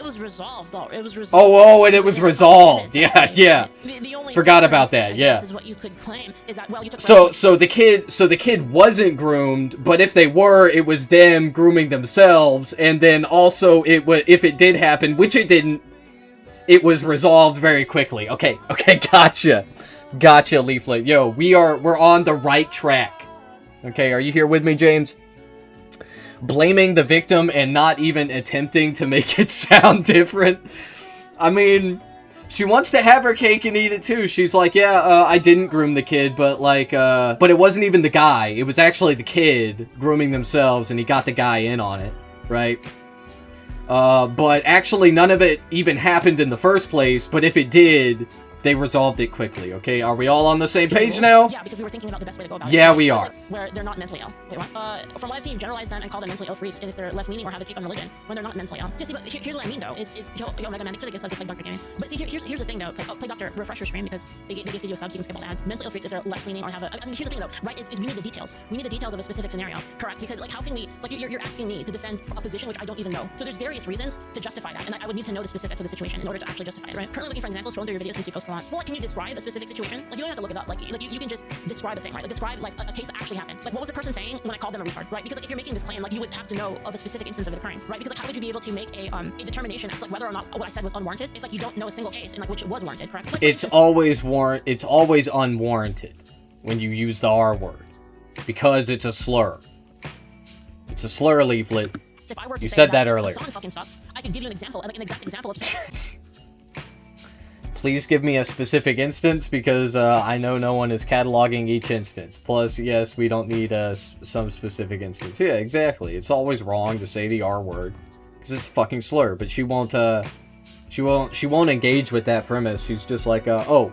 it was resolved, though. It was resolved. Oh, and it was resolved. Yeah, yeah. The only Forgot about that. Yeah. Is what you could claim is that, well, you took so the kid wasn't groomed, but if they were, it was them grooming themselves, and then also if it did happen, which it didn't, it was resolved very quickly. Okay, gotcha, Leaflit. Yo, we're on the right track. Okay, are you here with me, James? Blaming the victim and not even attempting to make it sound different. I mean, she wants to have her cake and eat it too. She's like, yeah, I didn't groom the kid, but like, but it wasn't even the guy. It was actually the kid grooming themselves, and he got the guy in on it, right? But actually none of it even happened in the first place, but if it did, they resolved it quickly, okay? Are we all on the same page now? Yeah, because we were thinking about the best way to go about it. Yeah, we are. Like where they're not mentally ill. Wait, what? From what I've seen, generalize them and call them mentally ill freaks if they're left-leaning or have a take on religion when they're not mentally ill. Yeah, see, but here's what I mean, though, is yo, Mega Man, thanks for the gift sub to Plague Doctor Gaming. But see, here's the thing, though. Plague Doctor, refresh your stream because they gifted you a sub so you can skip all the ads. Mentally ill freaks if they're left-leaning or have a... I mean, here's the thing, though, right, is we need the details. We need the details of a specific scenario, correct? Because, like, how can we... Like, you're asking me to defend a position which I don't even know. So there's various reasons to justify that, and I would need to know the specifics of the situation in order to actually justify it, right? Currently looking for examples, scrolling through your videos since you post a lot. Well, like, can you describe a specific situation? Like, you don't have to look it up. Like you can just describe a thing, right? Like, describe, like, a case that actually happened. Like, what was the person saying when I called them a retard, right? Because, like, if you're making this claim, like, you would have to know of a specific instance of it occurring, right? Because, like, how would you be able to make a determination as, like, whether or not what I said was unwarranted if, like, you don't know a single case in, like, which it was warranted, correct? Like, It's always unwarranted when you use the R word, because it's a slur. It's a slur, Leaflit. If I were to You say said that earlier. Hassan fucking sucks, I could give you an example, like an exact example of... Please give me a specific instance, because I know no one is cataloging each instance. Plus, yes, we don't need some specific instance. Yeah, exactly. It's always wrong to say the R word, because it's a fucking slur. But she won't engage with that premise. She's just like, oh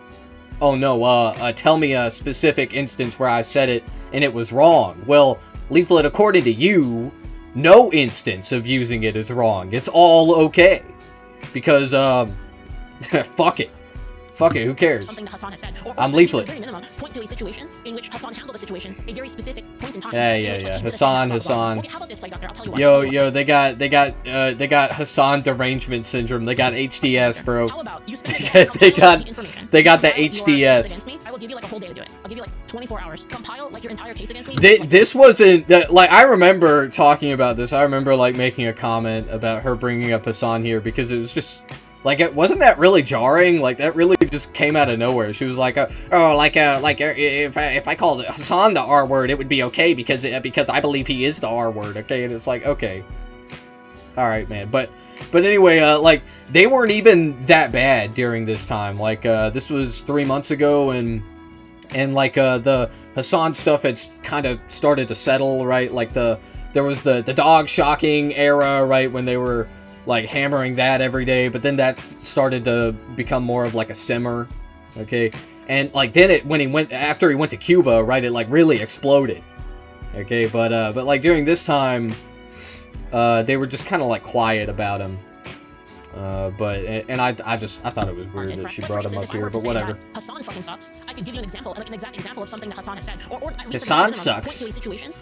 no, tell me a specific instance where I said it and it was wrong. Well, Leaflit, according to you, no instance of using it is wrong. It's all okay, because fuck it. Fuck it, who cares? Something that Hassan has said. I'm Leaflit. Very minimum, point to a situation in which Hassan handled a situation, a very specific point in time. Yeah. Hassan. Okay, how about this, Plague Doctor? I'll tell you what. Yo, they got Hassan derangement syndrome. They got HDS, bro. How about you spend a day they got the HDS. I will give you like a whole day to do it. I'll give you like 24 hours. Compile like your entire case against me. This wasn't that, like, I remember talking about this. I remember like making a comment about her bringing up Hassan here because it was just like, it wasn't that really jarring. Like, that really just came out of nowhere. She was like, if I called Hassan the R word, it would be okay because I believe he is the R word. Okay, and it's like, okay, all right, man. But anyway, like, they weren't even that bad during this time. Like, this was 3 months ago, and like, the Hassan stuff had kind of started to settle, right? Like, there was the dog shocking era, right, when they were like hammering that every day, but then that started to become more of like a simmer, okay? And like, then after he went to Cuba, right, it like really exploded, okay? But like during this time, they were just kind of like quiet about him. I thought it was weird that she brought him up here, but whatever. Hassan fucking sucks. I could give you an example, like an exact example of something that Hassan has said, or Hassan sucks.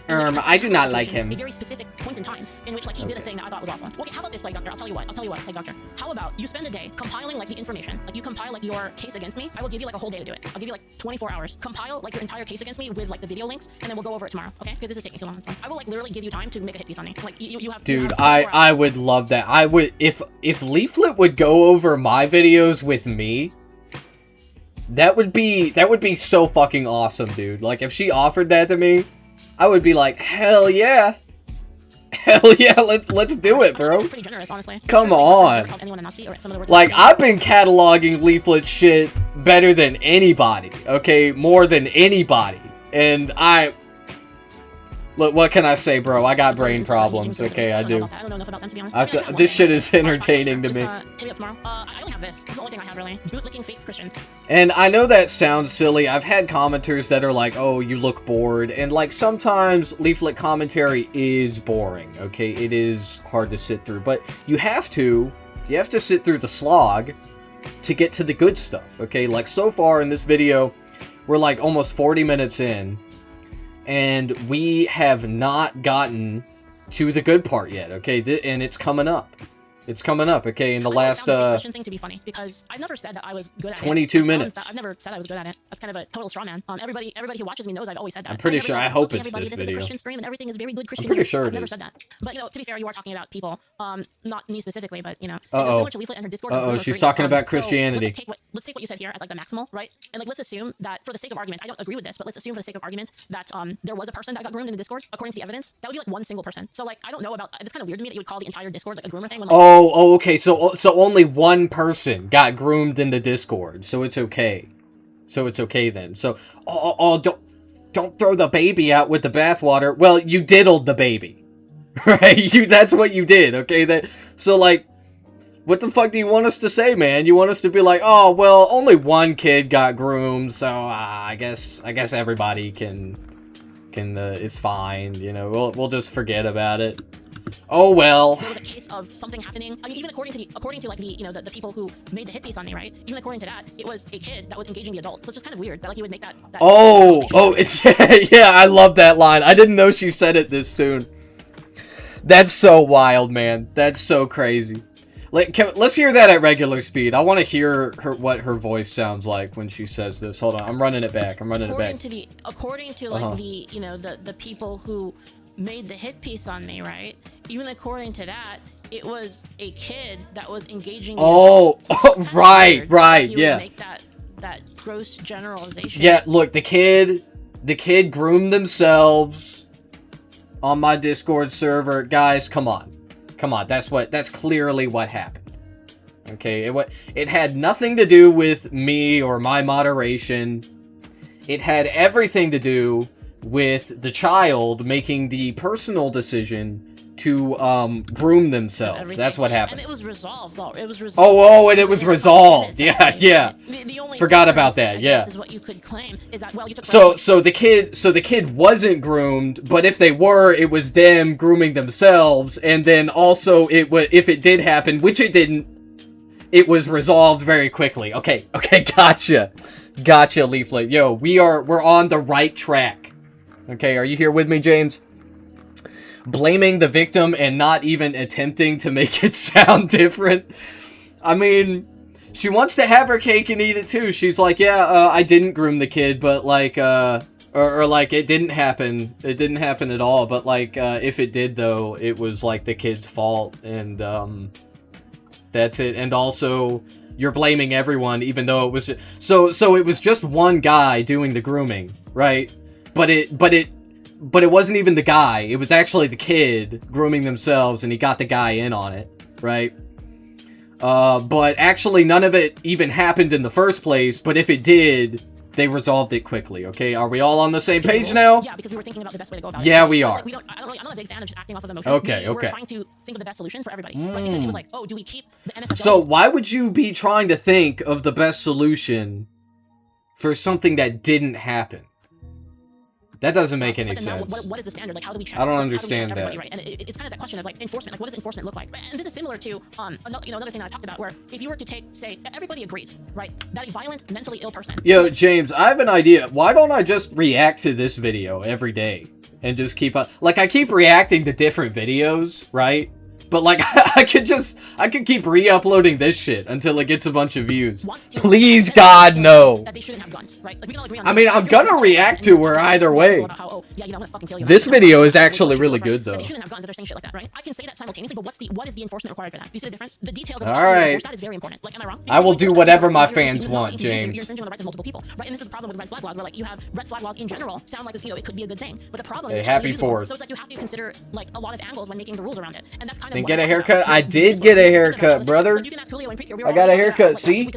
I do not like him. A very specific point in time in which like he did a thing that I thought was awful. Okay, how about this, Plague Doctor? I'll tell you what, Plague Doctor. How about you spend a day compiling like the information, like you compile like your case against me. I will give you like a whole day to do it. I'll give you like 24 hours. Compile like your entire case against me with like the video links, and then we'll go over it tomorrow. Okay? Because this is taking too long. I will like literally give you time to make a hit piece on me. Like you have. Dude, I would love that. I would if Leaflit would go over my videos with me, that would be so fucking awesome, dude. Like, if she offered that to me, I would be like, hell yeah, let's do it, bro. Pretty generous, honestly. Come on. Like, I've been cataloging Leaflit shit better than anybody, okay, more than anybody, and look, what can I say, bro? I got brain problems. Okay, I do. I don't know enough about them, to be honest. This shit is entertaining to me. Hit me up tomorrow. I don't have this. This is the only thing I have, really. Bootlicking fake Christians. And I know that sounds silly. I've had commenters that are like, oh, you look bored. And, like, sometimes Leaflit commentary is boring, okay? It is hard to sit through. But you have to sit through the slog to get to the good stuff, okay? Like, so far in this video, we're, like, almost 40 minutes in. And we have not gotten to the good part yet, okay? And it's coming up. It's coming up, okay, in the I last, found the Christian thing to be funny, because I've never said that I was good at 22 it. minutes. I've never said I was good at it. That's kind of a total straw man. Everybody who watches me knows I've always said that. I'm pretty sure, I hope it's this this is a video. Christian stream and everything is very good Christian. I'm pretty here. sure I've it never is. said that. But, you know, to be fair, you are talking about people, not me specifically, but, you know, Uh-oh. similar to Leaflit and her Discord. Uh-oh, she's talking about Christianity. So let's take what you said here at, like, the maximal, right? And, like, let's assume that, for the sake of argument, I don't agree with this, but let's assume for the sake of argument that, there was a person that got groomed in the Discord, according to the evidence. That would be, like, one single person. So, like, I don't know about, it's kind of weird to me that you would call the entire Discord, like, a groomer thing. When, like, Okay, so only one person got groomed in the Discord, so it's okay. So it's okay then. So, don't throw the baby out with the bathwater. Well, you diddled the baby, right? That's what you did, okay? So, like, what the fuck do you want us to say, man? You want us to be like, oh, well, only one kid got groomed, so I guess everybody is fine, you know? We'll just forget about it. Oh well. There was a case of something happening. I mean, even according to like the, you know, the people who made the hit piece on me, right? Even according to that, it was a kid that was engaging the adult. So it's just kind of weird that, like, you would make that It's yeah, I love that line. I didn't know she said it this soon. That's so wild, man. That's so crazy. Let's hear that at regular speed. I want to hear what her voice sounds like when she says this. Hold on, I'm running it back. According to like the, you know, the people who made the hit piece on me, right? Even according to that, it was a kid that was engaging. Right, yeah. Make that gross generalization. Yeah, look, the kid groomed themselves on my Discord server. Guys, come on, that's clearly what happened. Okay, it had nothing to do with me or my moderation. It had everything to do with the child making the personal decision to groom themselves. That's what happened. And it was resolved, though. It was resolved. Oh, and it was resolved. Yeah. The only forgot about that. Yeah. This is what you could claim is that, well, you took so the kid wasn't groomed, but if they were, it was them grooming themselves, and then also if it did happen, which it didn't, it was resolved very quickly. Okay, gotcha, Leaflit. Yo, we're on the right track. Okay, are you here with me, James? Blaming the victim and not even attempting to make it sound different. I mean, she wants to have her cake and eat it too. She's like, yeah, I didn't groom the kid, but like, or like, it didn't happen. It didn't happen at all. But like, if it did though, it was like the kid's fault, and that's it. And also, you're blaming everyone, even though it was so it was just one guy doing the grooming, right? But it wasn't even the guy. It was actually the kid grooming themselves, and he got the guy in on it, right? But actually none of it even happened in the first place, but if it did, they resolved it quickly, okay? Are we all on the same page now? Yeah, because we were thinking about the best way to go about it. Yeah, we are. Like, I'm not a big fan of just acting off of emotion. Okay. We're trying to think of the best solution for everybody. But because it was like, oh, do we keep the NSFW? So why would you be trying to think of the best solution for something that didn't happen? That doesn't make any sense. What is the standard? Like, how do we check? I don't understand that. Right? And it's kind of that question of like enforcement. Like, what does enforcement look like? And this is similar to another thing that I talked about, where if you were to say everybody agrees, right, that a violent, mentally ill person. Yo, James, I have an idea. Why don't I just react to this video every day and just keep up? Like, I keep reacting to different videos, right? But like, I could keep re-uploading this shit until it gets a bunch of views. Please, God, no. That they shouldn't have guns, right? Like, we can all agree on I mean, I'm gonna react to her either way. This video is actually really good, though. They shouldn't have guns if they're saying shit like that, right? I can say that simultaneously, but what is the enforcement required for that? Do you see the difference? The details of all right. that is very important. Like, am I wrong? I will do whatever my fans want, James. You're infringing on the rights of multiple people, right? And this is the problem with red flag laws, where like you have red flag laws in general sound like, you know, it could be a good thing, but the problem is happy for. So it's like you have to consider like a lot of angles when making the rules around it, and that's kind of. Then get a haircut. I did get a haircut, brother. I got a haircut. See?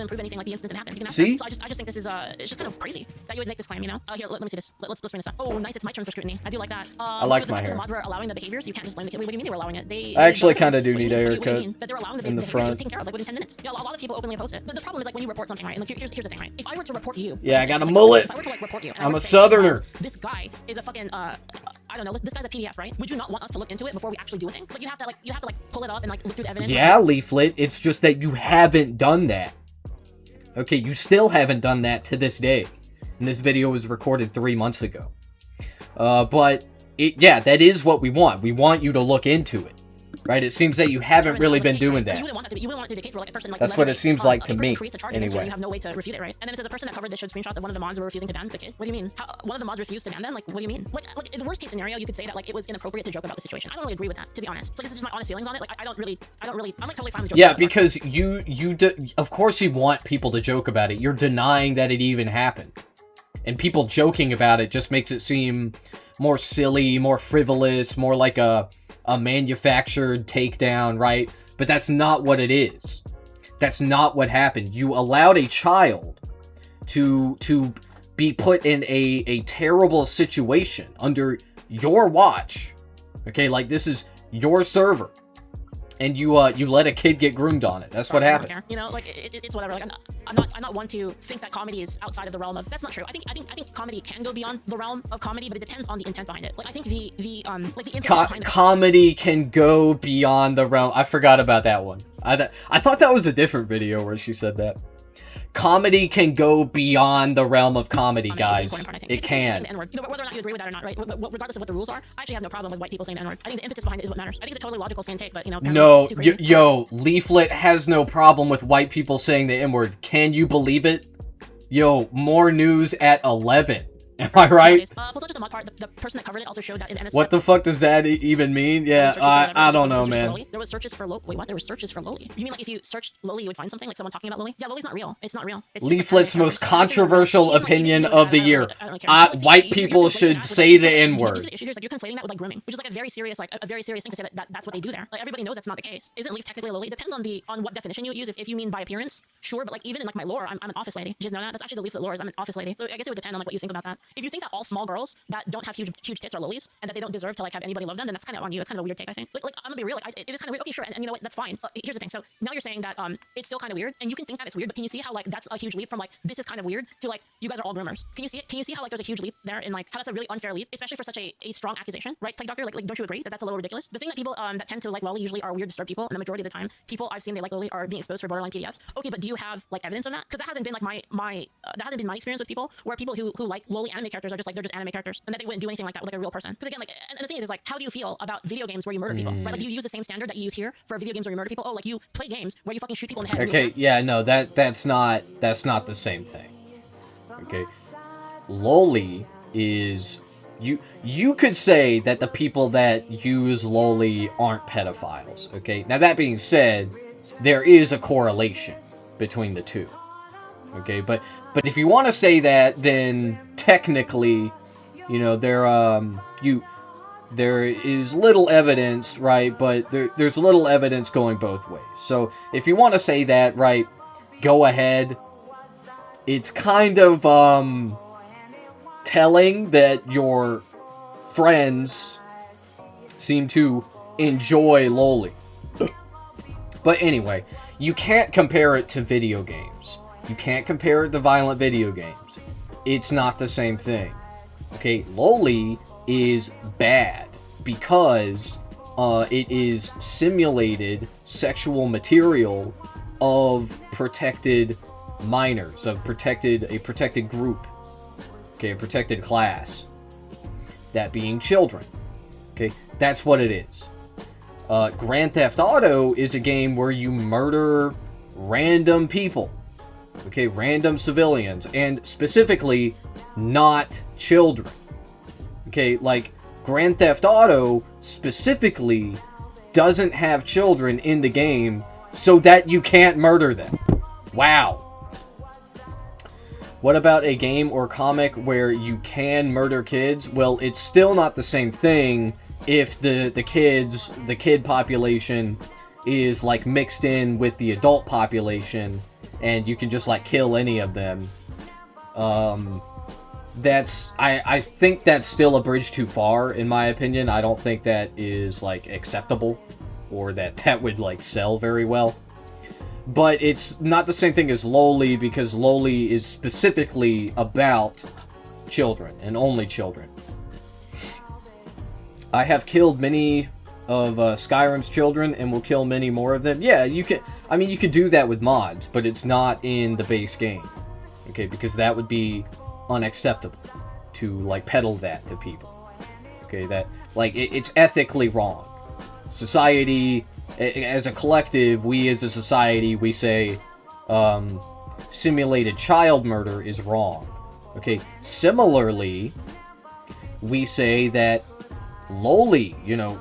See? So I just think this is it's just kind of crazy that you would make this claim, you know? Here, let me see this. Let's bring this up. Oh, nice, it's my turn for scrutiny. I do like that. I like my hair. We're allowing the behaviors. You can't just blame the kid. What do you mean they were allowing it? I actually kind of do need a haircut in the front. Taken care of, like, within 10 minutes. You know, a lot of people openly oppose it. The problem is like when you report something, right? And like, here's the thing, right? If I were to report you, yeah, I got a mullet. If I were to like report you, I'm a southerner. This guy is a fucking I don't know. This guy's a PDF, right? Would you not want us to look into it before we actually do a thing? Like you have to pull it up and like look through the evidence. Yeah, Leaflit. It's just that you haven't done that. Okay, you still haven't done that to this day. And this video was recorded 3 months ago. But yeah, that is what we want. We want you to look into it. right? It seems that you haven't really been doing You that. wouldn't want that to be. You wouldn't want it to be the case where like a person like That's what it seems like to me, creates a charge anyway. and you have no way to refute it, right? And then it says a person that covered this showed screenshots of one of the mods were refusing to ban the kid. What do you mean? One of the mods refused to ban them? Like, what do you mean? Like in the worst case scenario, you could say that like it was inappropriate to joke about the situation. I don't really agree with that, to be honest. So this is just my honest feelings on it. Like I'm like totally fine with joking. Yeah, because of course you want people to joke about it. You're denying that it even happened. And people joking about it just makes it seem more silly, more frivolous, more like a manufactured takedown, right? But that's not what it is. That's not what happened. You allowed a child to be put in a terrible situation under your watch. Okay, like this is your server. And you let a kid get groomed on it. That's what happened. You know, like it's whatever. Like I'm not one to think that comedy is outside of the realm of. That's not true. I think comedy can go beyond the realm of comedy, but it depends on the intent behind it. Like I think the impetus behind comedy can go beyond the realm. I forgot about that one. I thought that was a different video where she said that. Comedy can go beyond the realm of comedy, guys. It can. You know, whether or not you agree with that or not, right? Regardless of what the rules are, I actually have no problem with white people saying the N-word. I think the impetus behind it is what matters. I think it's a totally logical same take, but you know. No, yo, Leaflit has no problem with white people saying the N-word. Can you believe it? Yo, more news at 11. Am I right? Plus, not just the mod part. The person that covered it also showed that in NS. What the fuck does that even mean? Yeah, I don't know, man. There was searches for Loli. Wait, what? There was searches for Loli. You mean like if you searched Loli, you would find something like someone talking about Loli? Yeah, Loli's not real. It's not real. It's Leaflet's most controversial opinion of the year. White people should say the N-word. The issue here is like you're conflating that with like grooming, which is like a very serious thing to say that's what they do there. Like everybody knows that's not the case. Isn't Leaf technically a Loli? It depends on what definition you use. If you mean by appearance, sure. But like even in like my lore, I'm an office lady. You just know that. That's actually the Leaflet lore. I'm an office lady. So I guess it would depend on like what you think about that. If you think that all small girls that don't have huge tits are lolis and that they don't deserve to like have anybody love them, then that's kind of on you. That's kind of a weird take, I think. Like I'm gonna be real. Like it is kind of weird. Okay, sure. And you know what? That's fine. Here's the thing. So now you're saying that it's still kind of weird, and you can think that it's weird, but can you see how like that's a huge leap from like this is kind of weird to like you guys are all groomers? Can you see it? Can you see how like there's a huge leap there and like how that's a really unfair leap, especially for such a strong accusation, right? Plague Doctor, like don't you agree that that's a little ridiculous? The thing that people that tend to like loli usually are weird, disturbed people, and the majority of the time people I've seen they like loli are being exposed for borderline PDFs. Okay, but do you have like evidence of that? Because that hasn't been like that hasn't been my experience with people where people who like loli anime characters are just like they're just anime characters and that they wouldn't do anything like that with like a real person. Because again, like, and the thing is like, how do you feel about video games where you murder people? Right? Like, you use the same standard that you use here for video games where you murder people. Oh, like you play games where you fucking shoot people in the head. Okay, yeah, no, that's not the same thing. Okay, loli is you could say that the people that use loli aren't pedophiles. Okay, now that being said, there is a correlation between the two. Okay, but if you want to say that, then technically, you know, there is little evidence, right? But there's little evidence going both ways. So if you want to say that, right, go ahead. It's kind of telling that your friends seem to enjoy loli. But anyway, you can't compare it to video games. You can't compare it to violent video games. It's not the same thing. Okay, loli is bad because it is simulated sexual material of protected minors, of a protected group, okay, a protected class, that being children. Okay, that's what it is. Grand Theft Auto is a game where you murder random people, okay, random civilians, and specifically not children. Okay, like Grand Theft Auto specifically doesn't have children in the game so that you can't murder them. Wow. What about a game or comic where you can murder kids? Well, it's still not the same thing if the kid population is like mixed in with the adult population and you can just like kill any of them. I think that's still a bridge too far, in my opinion. I don't think that is like acceptable or that would like sell very well. But it's not the same thing as loli, because loli is specifically about children and only children. I have killed many of Skyrim's children and will kill many more of them. Yeah, you can. I mean, you could do that with mods, but it's not in the base game. Okay, because that would be unacceptable to like peddle that to people. Okay, that like it's ethically wrong. society, as a collective, we as a society, we say, simulated child murder is wrong. Okay, similarly, we say that lowly,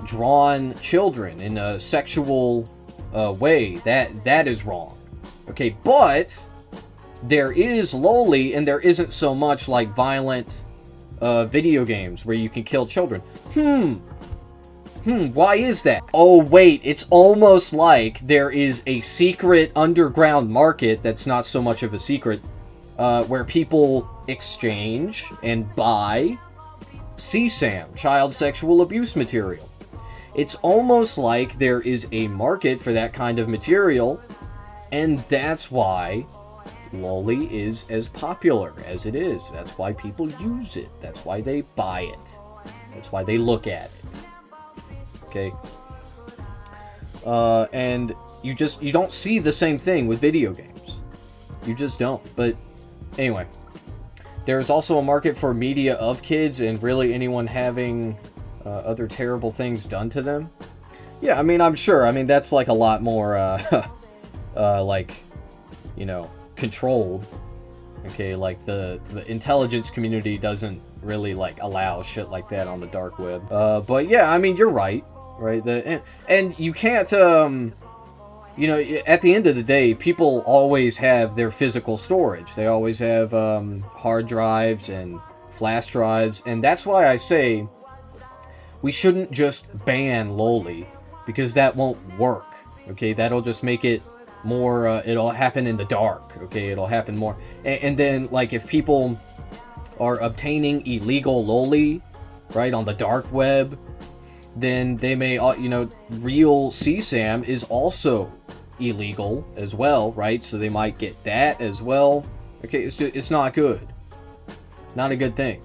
drawn children in a sexual way, that is wrong. Okay, but there is lowly, and there isn't so much like violent video games where you can kill children. Why is that? Oh wait, it's almost like there is a secret underground market that's not so much of a secret, where people exchange and buy CSAM, child sexual abuse material. It's almost like there is a market for that kind of material, and that's why loli is as popular as it is. That's why people use it. That's why they buy it. That's why they look at it. Okay? And you don't see the same thing with video games. You just don't. But anyway, there's also a market for media of kids and really anyone having other terrible things done to them. Yeah, I mean, I'm sure. I mean, that's like a lot more, controlled. Okay, like the intelligence community doesn't really like allow shit like that on the dark web. But yeah, I mean, you're right, right? And you can't, at the end of the day, people always have their physical storage. They always have hard drives and flash drives, and that's why I say we shouldn't just ban loli, because that won't work. Okay, that'll just make it more, it'll happen in the dark. Okay, it'll happen more. And then, like, if people are obtaining illegal loli, right, on the dark web, then they may, real CSAM is also illegal as well, right? So they might get that as well. Okay, it's not good. Not a good thing.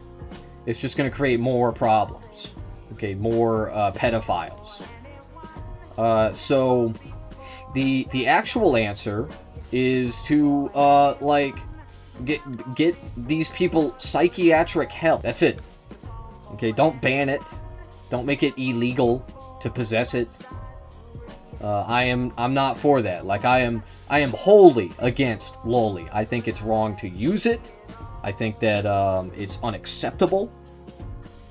It's just going to create more problems. Okay, more pedophiles. So the actual answer is to get these people psychiatric help. That's it. Okay, don't ban it. Don't make it illegal to possess it. I'm not for that. Like, I am wholly against loli. I think it's wrong to use it. I think that it's unacceptable.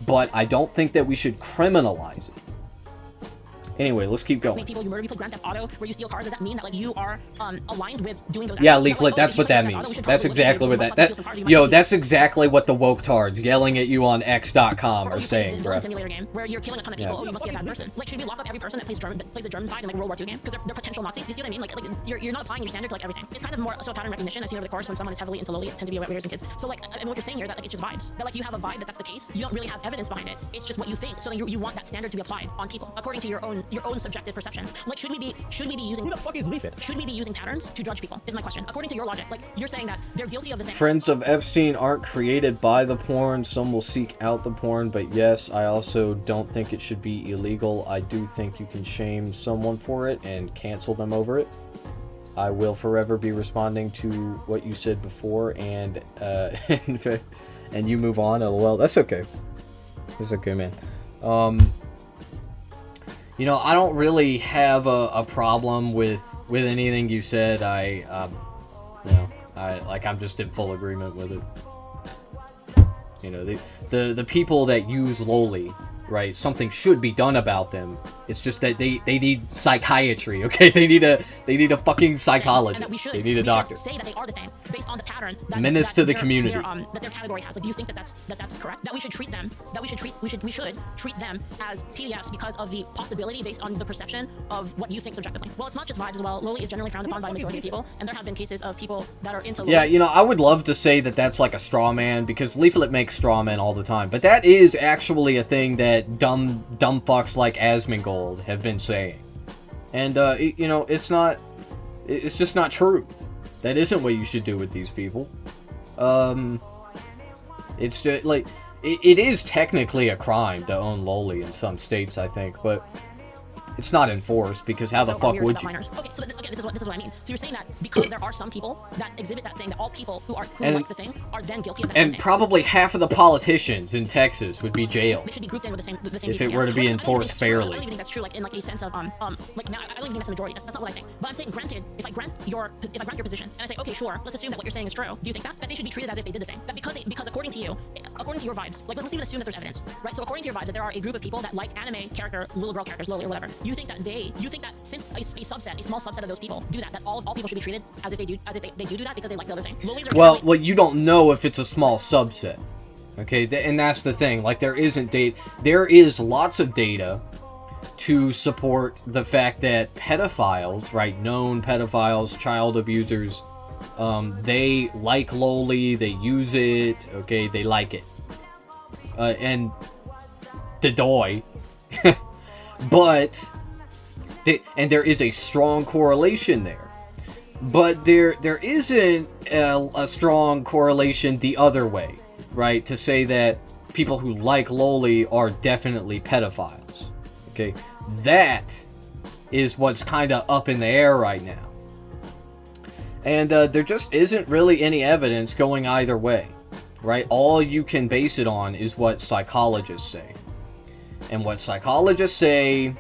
But I don't think that we should criminalize it. Anyway, let's keep going. People, you murder, you play Grand Theft Auto, where you steal cars. Does that mean that, like, you are aligned with doing those? Yeah, Leaflit, that's what that means. That's exactly what that's exactly what the woke tards yelling at you on X.com are saying, bro. Simulator game where you're killing a ton of people. Oh, you must be a bad person. Like, should we lock up every person that plays the German side in, like, a World War II game? Because they're potential Nazis. You see what I mean? Like you're not applying your standard to, like, everything. It's kind of more so a pattern recognition I've seen over the course when someone is heavily into loli. It tend to be weirdos and kids. So, like, I mean, what you're saying here is that, like, it's just vibes. That, like, you have a vibe that's the case. You don't really have evidence behind it. It's just what you think. So then you want that standard to be applied on people according to your own subjective perception. Like, should we be using... Who the fuck is Leaflit? Should we be using patterns to judge people, is my question. According to your logic, like, you're saying that they're guilty of the thing. Friends of Epstein aren't created by the porn. Some will seek out the porn, but yes, I also don't think it should be illegal. I do think you can shame someone for it and cancel them over it. I will forever be responding to what you said before, and and you move on. LOL. That's okay. It's okay, man. I don't really have a problem with anything you said. I'm just in full agreement with it. The people that use loli, right? Something should be done about them. It's just that they need psychiatry, okay? They need a fucking psychologist. They need a doctor. Say that they are the thing based on the pattern menace to the community that their category has. Like, do you think that that's correct? That we should treat them we should treat them as PDFs because of the possibility based on the perception of what you think subjectively. Well, it's not just vibes as well. Loli is generally frowned upon by a majority of people, and there have been cases of people that are into loli. Yeah, I would love to say that that's like a straw man, because Leaflet makes straw men all the time, but that is actually a thing that dumb fucks like Asmongold have been saying. And it's just not true. That isn't what you should do with these people. It's just like it is technically a crime to own loli in some states, I think, but It's not enforced, because how the So fuck weird would about you? minors. Okay, so again, this is what I mean. So you're saying that because there are some people that exhibit that thing, that all people who like the thing are then guilty of that same And thing. probably half of the politicians in Texas would be jailed They should be grouped in with the same if people, it were to be I don't even think enforced it's true. I fairly. don't even think that's true, like in like a sense of like now I don't even think that's the majority. That's not what I think. But I'm saying, granted, if I grant your position and I say, okay, sure, let's assume that what you're saying is true. Do you think that they should be treated as if they did the thing? That because according to you, according to your vibes, like let's even assume that there's evidence, right? So according to your vibes, that there are a group of people that like anime character, little girl characters, Loli or whatever. You think that since a small subset of those people do that all people should be treated as if they do that because they like the other thing. Lolis are Well, you don't know if it's a small subset. Okay, and that's the thing. Like, there is lots of data to support the fact that pedophiles, right, known pedophiles, child abusers, they like loli, they use it, okay, they like it. And the doy. But, and there is a strong correlation there. But there isn't a strong correlation the other way, right? To say that people who like loli are definitely pedophiles. Okay, that is what's kind of up in the air right now. And there just isn't really any evidence going either way, right? All you can base it on is what psychologists say. And what psychologists say,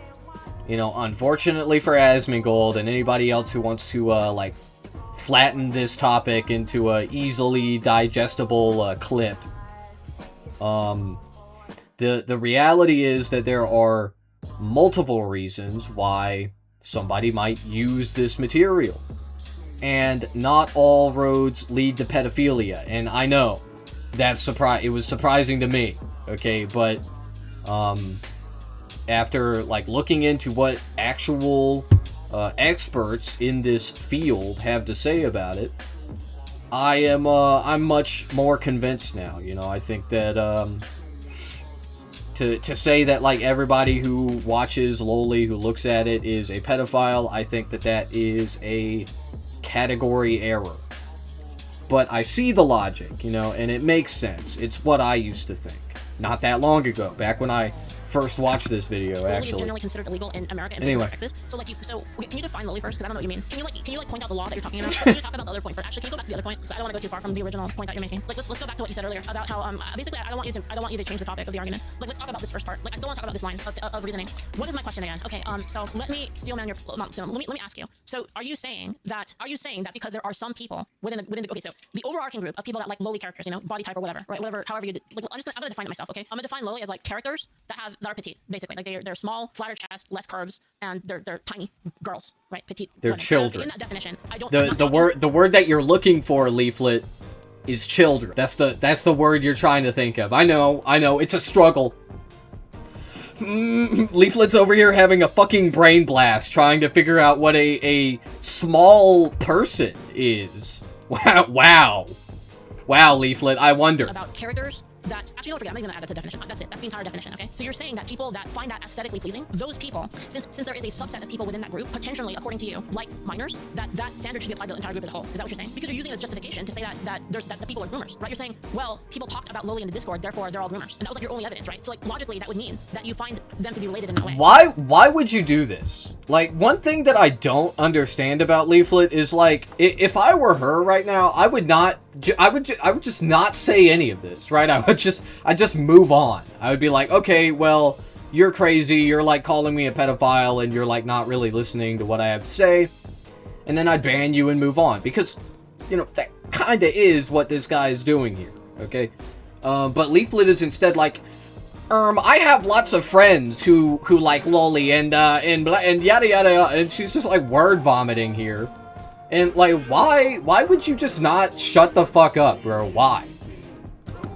you know, unfortunately for Asmongold and anybody else who wants to, like, flatten this topic into a easily digestible clip, the reality is that there are multiple reasons why somebody might use this material. And not all roads lead to pedophilia. And I know, it was surprising to me, okay, but, after, like, looking into what actual experts in this field have to say about it, I'm much more convinced now. You know, I think that to say that, like, everybody who watches loli, who looks at it, is a pedophile, I think that is a category error. But I see the logic, you know, and it makes sense. It's what I used to think not that long ago, back when I first watched this video, Loli actually. is generally considered illegal in America and Anyway. like Texas. So like okay, can you define loli first? Because I don't know what you mean. Can you point out the law that you're talking about? Can you talk about the other point first? Actually, can you go back to the other point? So I don't want to go too far from the original point that you're making. Like let's go back to what you said earlier about how basically I don't want you to change the topic of the argument. Like let's talk about this first part. Like I still want to talk about this line of reasoning. What is my question again? Okay, so let me steelman your let me ask you. So are you saying that because there are some people within the okay, so the overarching group of people that like loli characters, you know, body type or whatever, right? Whatever, however you like, I'm gonna define it myself, okay? I'm gonna define loli as like characters that are petite, basically. Like they're small, flatter chest, less curves, and they're tiny girls, right? Petite. They're women. children. In that definition, I don't. The word that you're looking for, Leaflit, is children. That's the word you're trying to think of. I know, it's a struggle. Leaflet's over here having a fucking brain blast trying to figure out what a small person is. Wow, Leaflet, I wonder. About characters that actually don't forget. I'm not even gonna add that to the definition. That's it. That's the entire definition. Okay. So you're saying that people that find that aesthetically pleasing, those people, since there is a subset of people within that group, potentially, according to you, like minors, that standard should be applied to the entire group as a whole. Is that what you're saying? Because you're using it as justification to say that the people are groomers, right? You're saying, well, people talked about loli in the Discord, therefore they're all groomers, and that was like your only evidence, right? So like logically, that would mean that you find them to be related in that way. Why would you do this? Like, one thing that I don't understand about Leaflit is, like, if I were her right now, I would just not say any of this, right? I'd just move on. I would be like, okay, well, you're crazy, you're like calling me a pedophile, and you're like not really listening to what I have to say, and then I'd ban you and move on, because, you know, that kinda is what this guy is doing here, okay? But Leaflit is instead like, I have lots of friends who like loli and yada yada, and she's just like word vomiting here. And like, why would you just not shut the fuck up, bro? Why?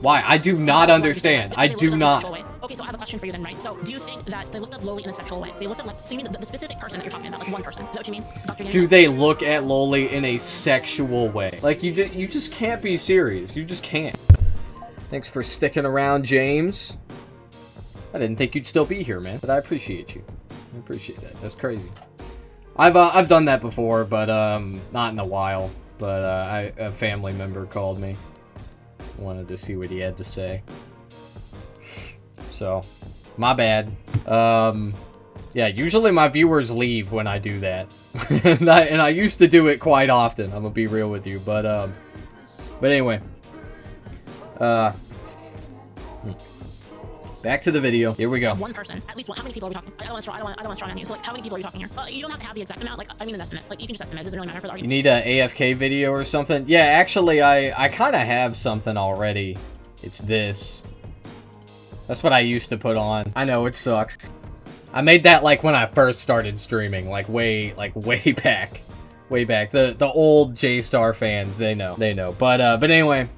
I do not understand. I do not. Okay, so I have a question for you then, right? So do you think that they looked at loli in a sexual way? They looked at, like, so you mean the specific person that you're talking about, like one person? Is that what you mean, Dr. Gamer? Do they look at loli in a sexual way? Like, you just can't be serious. You just can't. Thanks for sticking around, James. I didn't think you'd still be here, man, but I appreciate you. I appreciate that. That's crazy. I've done that before, but not in a while. But a family member called me. Wanted to see what he had to say. So, my bad. Yeah, usually my viewers leave when I do that. and I used to do it quite often, I'm gonna be real with you, but anyway. Back to the video. Here we go. One person, at least one. How many people are we talking? I don't want to straw on you. So like, how many people are you talking here? You don't have to have the exact amount. Like, I mean an estimate. Like, you can just estimate. It doesn't really matter for the You argument. need a AFK video or something? Yeah, actually, I kind of have something already. It's this. That's what I used to put on. I know, it sucks. I made that, like, when I first started streaming. Like, way back. Way back. The old J-Star fans, they know. They know. But anyway.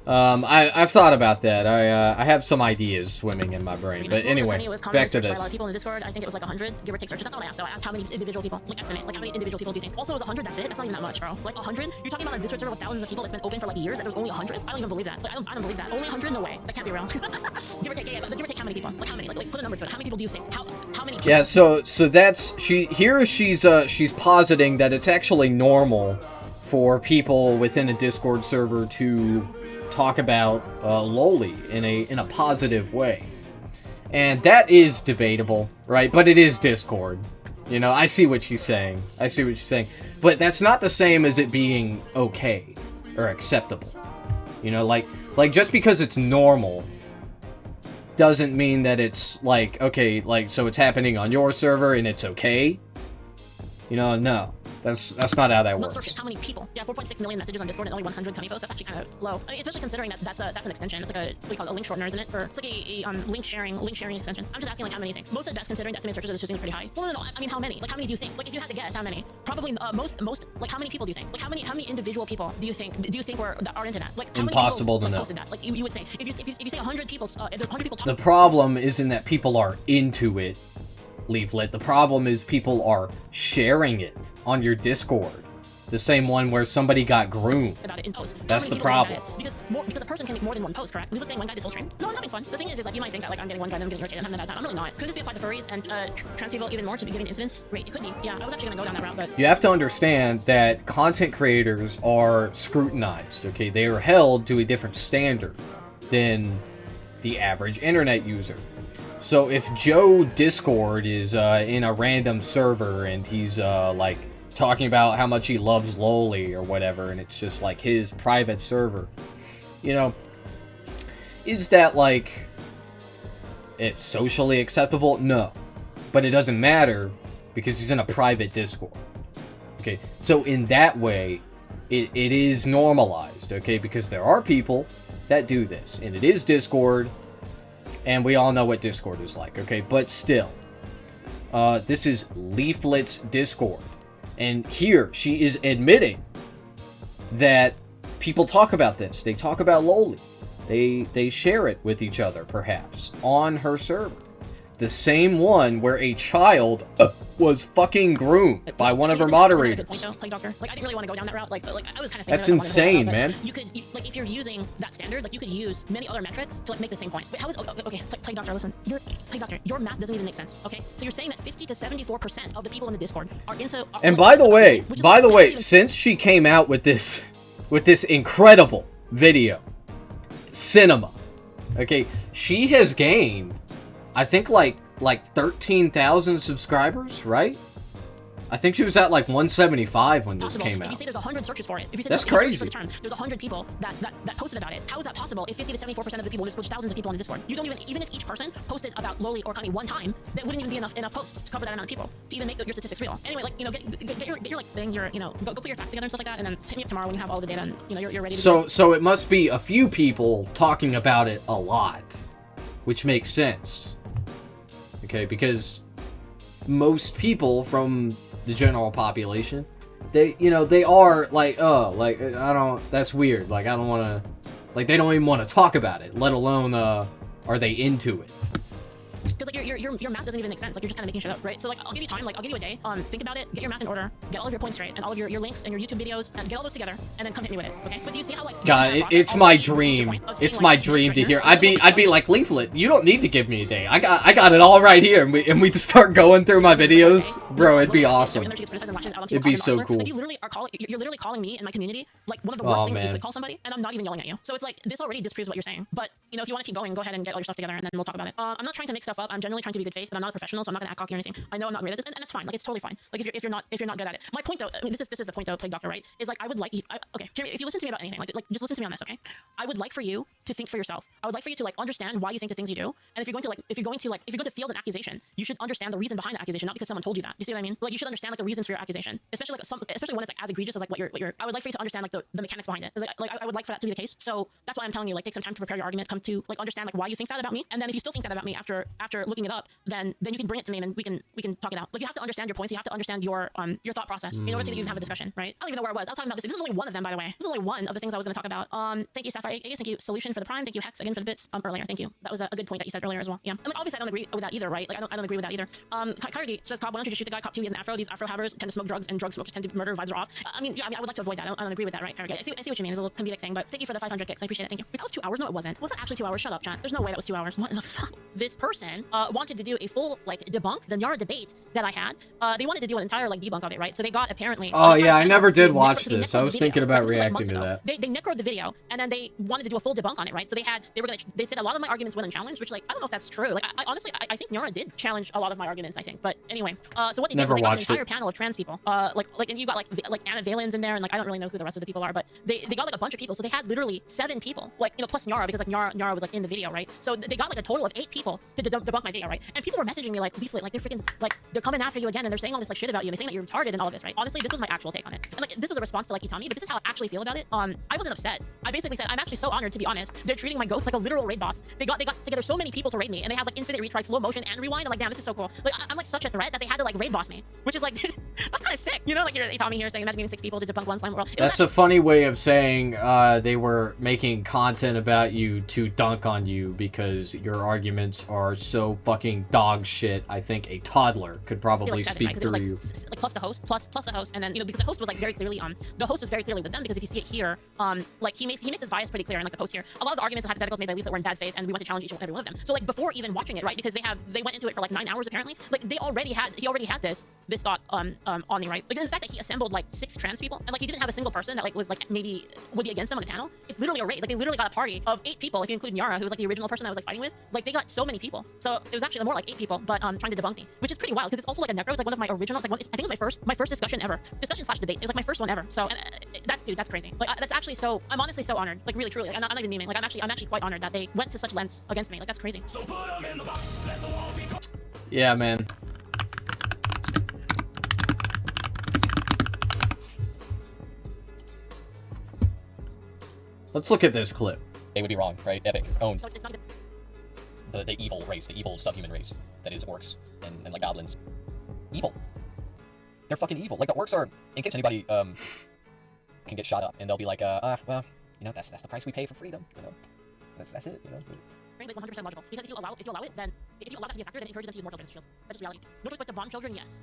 I've thought about that. I have some ideas swimming in my brain. But anyway, back to this. A lot of people in the Discord, I think it was like 100, give or take searches. That's not what I asked though. I asked how many individual people, like estimate, like how many individual people do you think? Also, is 100, that's it? That's not even that much, bro. Like 100? You're talking about a Discord server with thousands of people that's been open for like years, and there's only 100? I don't even believe that. Like, I don't believe that. Only 100? No way. That can't be real. Give or take, yeah, give or take how many people? Like how many? Like put a number to it. How many people do you think? How many people? Yeah, so that's, she's positing that it's actually normal for people within a Discord server to talk about loli in a positive way, and that is debatable, right? But it is Discord, you know. I see what she's saying. I see what she's saying, but that's not the same as it being okay or acceptable. You know, like just because it's normal doesn't mean that it's like okay, like so it's happening on your server and it's okay. You know, no. That's not how that works. Searches, how many people? Yeah, 4.6 million messages on Discord and only 100 company posts. That's actually kind of low. I mean, especially considering that that's an extension. It's like a, what do you call it, a link shortener, isn't it? It's like a link sharing extension. I'm just asking like how many you think. Most of the best considering that estimated searches are choosing pretty high. Well, no. I mean, how many? Like how many do you think? Like if you had to guess, how many? Probably most. Like how many people do you think? Like how many individual people do you think are into that? Like how impossible many to know. Posted that? Like you would say if you say 100 people, if there's 100 people. The problem isn't that people are into it, Leaflit. The problem is people are sharing it on your Discord. The same one where somebody got groomed. About it in posts. That's the problem. Because a person can make more than one post, correct? Leaflit's getting one guy this whole stream. No, I'm having fun. The thing is like you might think that like I'm getting one guy, then I'm getting irritated. I'm really not. Could this be applied to furries and trans people even more to be giving incidents rate? It could be. Yeah, I was actually gonna go down that route, but you have to understand that content creators are scrutinized. Okay, they are held to a different standard than the average internet user. So if Joe Discord is in a random server and he's like talking about how much he loves loli or whatever, and it's just like his private server, you know, is that like it's socially acceptable? No, but it doesn't matter because he's in a private Discord. Okay, so in that way it is normalized, okay, because there are people that do this and it is Discord, and we all know what Discord is like, okay, but still this is Leaflit's Discord. And here, she is admitting that people talk about this. They talk about loli. They share it with each other, perhaps, on her server. The same one where a child was fucking groomed by one of her moderators. Like, Doctor, like I didn't really want to go down that route. Like I was kind of thinking that's insane, man. You could, like, if you're using that standard, like you could use many other metrics to like make the same point. Wait, how is okay? Play Doctor, listen. Your math doesn't even make sense. Okay, so you're saying that 50 to 74% of the people in the Discord are into. And by the way, since she came out with this incredible video, cinema, okay, she has gained, I think like 13,000 subscribers, right? I think she was at like 175 when this came out. If you say there's 100 searches for it, if you say that's crazy. There's 100 people that posted about it. How is that possible if 50 to 74% of the people, which thousands of people on the Discord, you don't even if each person posted about loli or Kanye one time, that wouldn't even be enough posts to cover that amount of people to even make your statistics real. Anyway, like, you know, get your like thing, your, you know, go put your facts together and stuff like that, and then hit me up tomorrow when you have all the data and, you know, you're ready to So it must be a few people talking about it a lot, which makes sense. Okay, because most people from the general population, they are like, oh, like, that's weird. Like, I don't want to, like, they don't even want to talk about it, let alone, are they into it? Because like your math doesn't even make sense. Like you're just kind of making shit up, right? So like I'll give you time. Like I'll give you a day. Think about it. Get your math in order. Get all of your points straight and all of your links and your YouTube videos and get all those together and then come hit me with it. Okay? But do you see how like? God, it's my dream. It's my dream to hear. I'd be like, Leaflit, you don't need to give me a day. I got it all right here, and we just start going through my videos, bro. It'd be awesome. It'd be so cool. Like you're literally calling me in my community like one of the worst things that you could call somebody, and I'm not even yelling at you. So it's like this already disproves what you're saying. But you know, if you want to keep going, go ahead and get all your stuff together, and then we'll talk about it. I'm not trying to make stuff up. up. I'm generally trying to be good faith, but I'm not a professional, so I'm not gonna act cocky or anything. I know I'm not great at this, and that's fine. Like, it's totally fine. Like, if you're not good at it. My point though, I mean, this is the point though, Plague Doctor, right? Is like, I would like you. Okay, if you listen to me about anything, like just listen to me on this, okay? I would like for you to think for yourself. I would like for you to like understand why you think the things you do, and if you're going to field an accusation, you should understand the reason behind the accusation, not because someone told you that. You see what I mean? Like, you should understand like the reasons for your accusation, especially when it's like as egregious as like what you're. I would like for you to understand like the mechanics behind it. I would like for that to be the case. So that's why I'm telling you, like, take some time to prepare your argument, come to like understand like why you think that about me, and then if you still think that about me after looking it up, then you can bring it to me and we can talk it out. Like, you have to understand your points. You have to understand your thought process in order to even have a discussion, right? I don't even know where I was. I was talking about this. This is only one of them, by the way. This is only one of the things I was going to talk about. Thank you, Sapphire. Thank you, Solution, for the Prime. Thank you, Hex, again for the bits earlier. Thank you. That was a good point that you said earlier as well. Yeah. And like, obviously I don't agree with that either, right? Like, I don't agree with that either. Kyrie says, Cobb, why don't you just shoot the guy? Cop 2, he has an afro. These afro havers tend to smoke drugs, and drug smokers tend to murder. Vibes are off. I mean, I would like to avoid that. I don't agree with that, right, Kyrie? I see what you mean. It's a little comedic thing, but thank you for the 500 kicks. I appreciate it. Thank you. Wait, that was 2 hours? No, it wasn't. Was that actually 2 hours? Shut up, chat. There's no way that was 2 hours. What in the fuck? This person wanted to do a full like debunk the Nyara debate that I had. They wanted to do an entire like debunk of it, right? So they got apparently. Oh yeah, I never did watch this. I was thinking about reacting to that. They necroed the video, and then they wanted to do a full debunk on it, right? So they said a lot of my arguments were challenged, which like I don't know if that's true. Like, I honestly think Nyara did challenge a lot of my arguments, I think. But anyway, so what they did was they got an entire panel of trans people, and you got like Anna Valens in there, and like I don't really know who the rest of the people are, but they got like a bunch of people. So they had literally 7 people, like, you know, plus Nyara, because like Nyara was like in the video, right? So they got like a total of 8 people to debunk my video, right? And people were messaging me like, Leaflit, like they're freaking like they're coming after you again, and they're saying all this like shit about you, and they're saying that you're retarded and all of this, right? Honestly, this was my actual take on it, and like this was a response to like Itami, but this is how I actually feel about it. I wasn't upset. I basically said I'm actually so honored, to be honest. They're treating my ghost like a literal raid boss. They got together so many people to raid me, and they have like infinite retry, slow motion, and rewind. I'm like, damn, this is so cool. Like, I'm like such a threat that they had to like raid boss me, which is like that's kind of sick, you know? Like, you're Itami here saying imagine needing 6 people to debunk one slime world. That's a funny way of saying they were making content about you to dunk on you because your arguments are so fucking dog shit. I think a toddler could probably speak through you. Like plus the host, and then, you know, because the host was like very clearly with them, because if you see it here, like he makes his bias pretty clear in like the post here. A lot of the arguments and hypotheticals made by Leaflit were in bad faith, and we want to challenge each and every one of them. So like before even watching it, right? Because they went into it for like 9 hours apparently. Like he already had this thought on me, right? Like the fact that he assembled like 6 trans people, and like he didn't have a single person that like was like maybe would be against them on the panel. It's literally a raid. Like they literally got a party of 8 people, if you include Nyara, who was like the original person that I was like fighting with. Like they got so many people. So it was actually more like 8 people, but trying to debunk me, which is pretty wild because it's also like a necro. It's like one of my originals. Like I think it was my first discussion ever. Discussion/debate. It was like my first one ever. So that's crazy. Like that's actually so. I'm honestly so honored. Like really, truly. Like, I'm not even memeing. Like I'm actually quite honored that they went to such lengths against me. Like that's crazy. So put them in the box. Let the walls be. Yeah, man. Let's look at this clip. They would be wrong, right? Epic owns the evil race, the evil subhuman race that is orcs and like goblins. Evil. They're fucking evil. Like the orcs are, in case anybody can get shot up, and they'll be like, well, you know, that's the price we pay for freedom. You know, that's it. You know. It's 100% logical, because if you allow it, then if you allow that to be a factor, then it encourages them to use more children as shields. That's just reality. No choice but to bomb children, yes.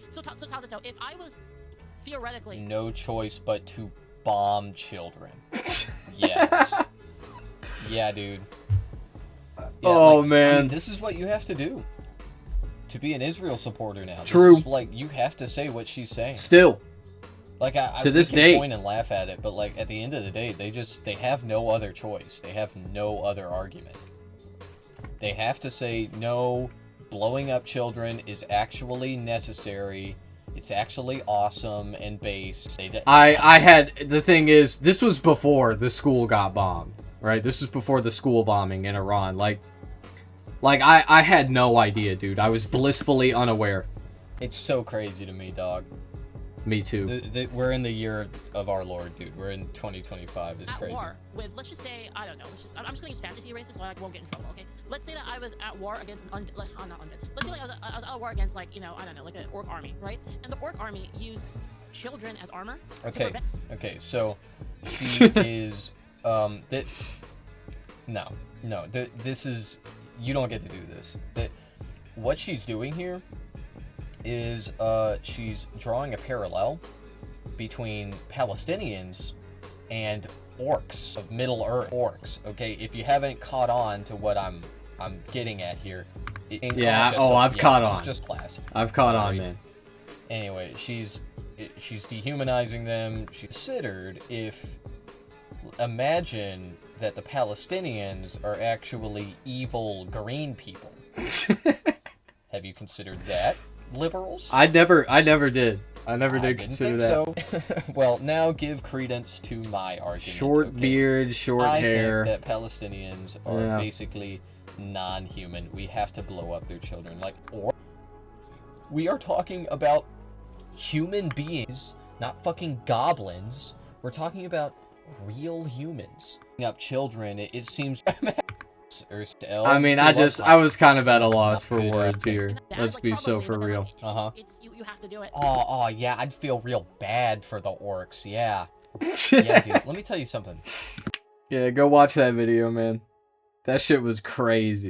So Tazato, if I was theoretically no choice but to bomb children. Yes. Yeah, dude. Yeah, oh like, man, I mean, this is what you have to do to be an Israel supporter now. True. This is, like, you have to say what she's saying. Still. Like I to this day, point and laugh at it, but like at the end of the day, they have no other choice. They have no other argument. They have to say no. Blowing up children is actually necessary. It's actually awesome and base. I had the thing is this was before the school got bombed, right? This is before the school bombing in Iran. Like I had no idea, dude. I was blissfully unaware. It's so crazy to me, dog. Me too. We're in the year of our Lord, dude. We're in 2025. It's crazy. At war with, let's just say, I don't know. I'm just gonna use fantasy races so I won't get in trouble. Okay. Let's say that I was at war against an undead. Like, not undead. Let's say like I was at war against, like, you know, I don't know, like an orc army, right? And the orc army used children as armor. Okay. Okay. So she is no. This is, you don't get to do this. What she's doing here is she's drawing a parallel between Palestinians and orcs of Middle Earth. Orcs, okay? If you haven't caught on to what I'm getting at here. I've caught on. It's just class. I've caught on, man. Anyway, she's dehumanizing them. She's considered imagine that the Palestinians are actually evil green people. Have you considered that, liberals? I never did. I never did didn't consider think that. so. Well, now give credence to my argument. Short okay? beard, short hair. I think that Palestinians are Yeah. basically non-human. We have to blow up their children. Like, or we are talking about human beings, not fucking goblins. We're talking about real humans. Up children, it seems. I mean, I was kind of at a loss for good words acting. here. Yeah, Let's like, be so probably, for but then, real. like, Uh-huh. It's you have to do it. Oh, yeah, I'd feel real bad for the orcs, yeah. Yeah, dude, let me tell you something. Yeah, go watch that video, man. That shit was crazy.